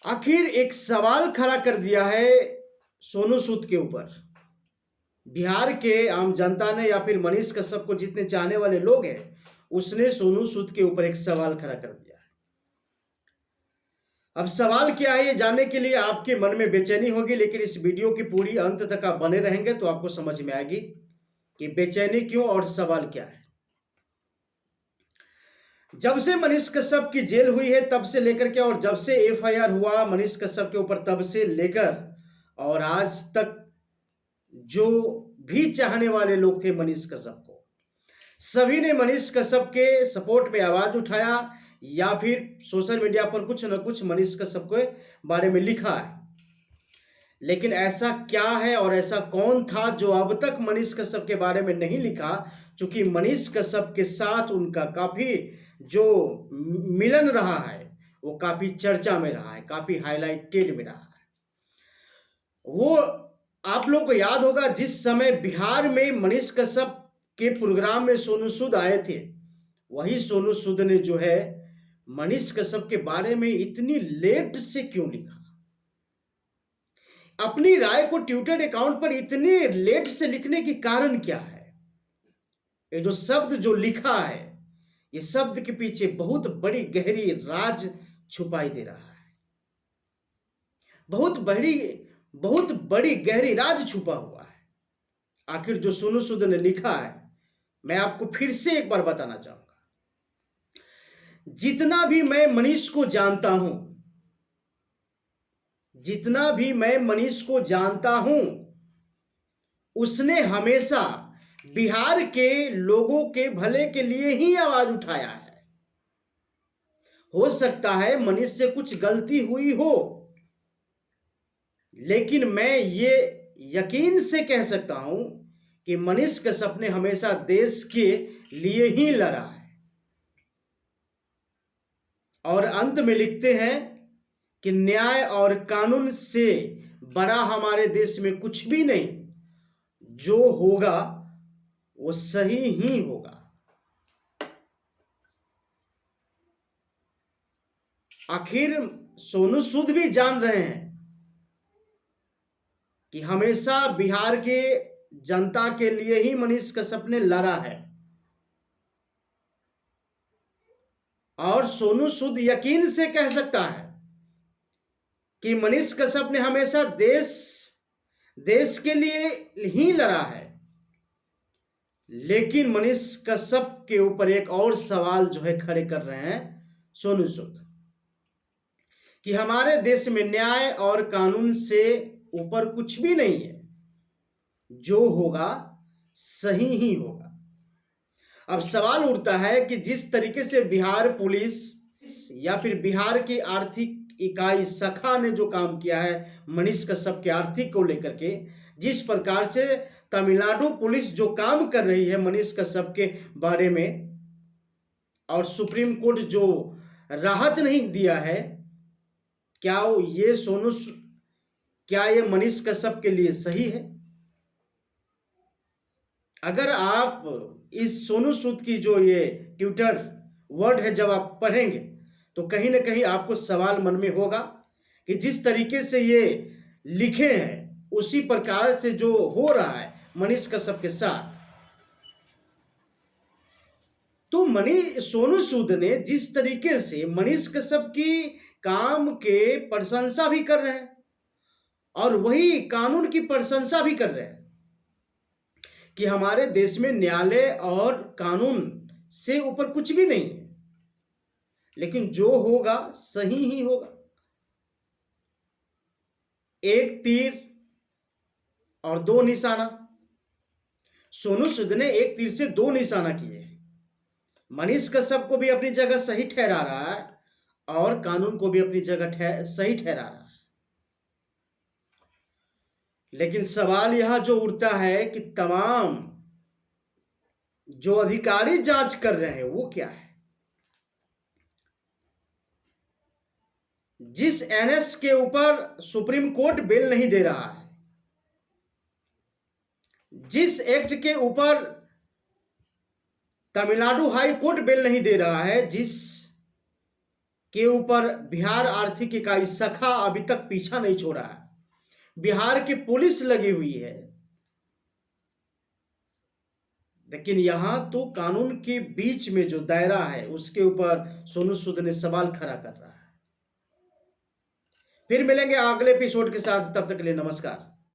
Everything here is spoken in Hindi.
आखिर एक सवाल खड़ा कर दिया है सोनू सूद के ऊपर। बिहार के आम जनता ने या फिर मनीष कश्यप को जितने चाहने वाले लोग हैं, उसने सोनू सूद के ऊपर एक सवाल खड़ा कर दिया है। अब सवाल क्या है ये जानने के लिए आपके मन में बेचैनी होगी, लेकिन इस वीडियो की पूरी अंत तक आप बने रहेंगे तो आपको समझ में आएगी कि बेचैनी क्यों और सवाल क्या है। जब से मनीष कश्यप की जेल हुई है तब से लेकर के, और जब से एफआईआर हुआ मनीष कश्यप के ऊपर तब से लेकर और आज तक जो भी चाहने वाले लोग थे मनीष कश्यप को, सभी ने मनीष कश्यप के सपोर्ट में आवाज उठाया या फिर सोशल मीडिया पर कुछ न कुछ मनीष कश्यप के बारे में लिखा है। लेकिन ऐसा क्या है और ऐसा कौन था जो अब तक मनीष कश्यप के बारे में नहीं लिखा? क्योंकि मनीष कश्यप के साथ उनका काफी जो मिलन रहा है वो काफी चर्चा में रहा है, काफी हाईलाइटेड में रहा है। वो आप लोग को याद होगा जिस समय बिहार में मनीष कश्यप के प्रोग्राम में सोनू सूद आए थे, वही सोनू सूद ने जो है मनीष कश्यप के बारे में इतनी लेट से क्यों लिखा? अपनी राय को ट्विटर अकाउंट पर इतने लेट से लिखने की कारण क्या है? ये जो शब्द जो लिखा है, ये शब्द के पीछे बहुत बड़ी गहरी राज छुपाई दे रहा है। बहुत बड़ी गहरी राज छुपा हुआ है। आखिर जो सोनू सूद ने लिखा है, मैं आपको फिर से एक बार बताना चाहूंगा। जितना भी मैं मनीष को जानता हूं, जितना भी मैं मनीष को जानता हूं, उसने हमेशा बिहार के लोगों के भले के लिए ही आवाज उठाया है। हो सकता है मनीष से कुछ गलती हुई हो, लेकिन मैं ये यकीन से कह सकता हूं कि मनीष कश्यप ने हमेशा देश के लिए ही लड़ा है। और अंत में लिखते हैं कि न्याय और कानून से बड़ा हमारे देश में कुछ भी नहीं, जो होगा वो सही ही होगा। आखिर सोनू सूद भी जान रहे हैं कि हमेशा बिहार के जनता के लिए ही मनीष कश्यप ने लड़ा है, और सोनू सूद यकीन से कह सकता है कि मनीष कश्यप ने हमेशा देश के लिए ही लड़ा है। लेकिन मनीष कश्यप के ऊपर एक और सवाल जो है खड़े कर रहे हैं सोनू सूद कि हमारे देश में न्याय और कानून से ऊपर कुछ भी नहीं है, जो होगा सही ही होगा। अब सवाल उठता है कि जिस तरीके से बिहार पुलिस या फिर बिहार की आर्थिक इकाई शाखा ने जो काम किया है मनीष कश्यप के आर्थिक को लेकर के, जिस प्रकार से तमिलनाडु पुलिस जो काम कर रही है मनीष कश्यप के बारे में, और सुप्रीम कोर्ट जो राहत नहीं दिया है, क्या ये मनीष कश्यप के लिए सही है? अगर आप इस सोनू सूद की जो ये ट्विटर वर्ड है जब आप पढ़ेंगे तो कहीं ना कहीं आपको सवाल मन में होगा कि जिस तरीके से ये लिखे हैं उसी प्रकार से जो हो रहा है मनीष कश्यप के साथ, तो सोनू सूद ने जिस तरीके से मनीष कश्यप की काम के प्रशंसा भी कर रहे हैं और वही कानून की प्रशंसा भी कर रहे हैं कि हमारे देश में न्यायालय और कानून से ऊपर कुछ भी नहीं है, लेकिन जो होगा सही ही होगा। एक तीर और दो निशाना, सोनू सूद ने एक तीर से दो निशाना किए हैं। मनीष कश्यप को भी अपनी जगह सही ठहरा रहा है और कानून को भी अपनी जगह सही ठहरा रहा है। लेकिन सवाल यह जो उठता है कि तमाम जो अधिकारी जांच कर रहे हैं वो क्या है? जिस एनएस के ऊपर सुप्रीम कोर्ट बेल नहीं दे रहा है, जिस एक्ट के ऊपर तमिलनाडु हाई कोर्ट बेल नहीं दे रहा है, जिस के ऊपर बिहार आर्थिक इकाई सखा अभी तक पीछा नहीं छोड़ा है। बिहार की पुलिस लगी हुई है, लेकिन यहां तो कानून के बीच में जो दायरा है उसके ऊपर सोनू सूद ने सवाल खड़ा कर रहा है। फिर मिलेंगे अगले एपिसोड के साथ, तब तक के लिए नमस्कार।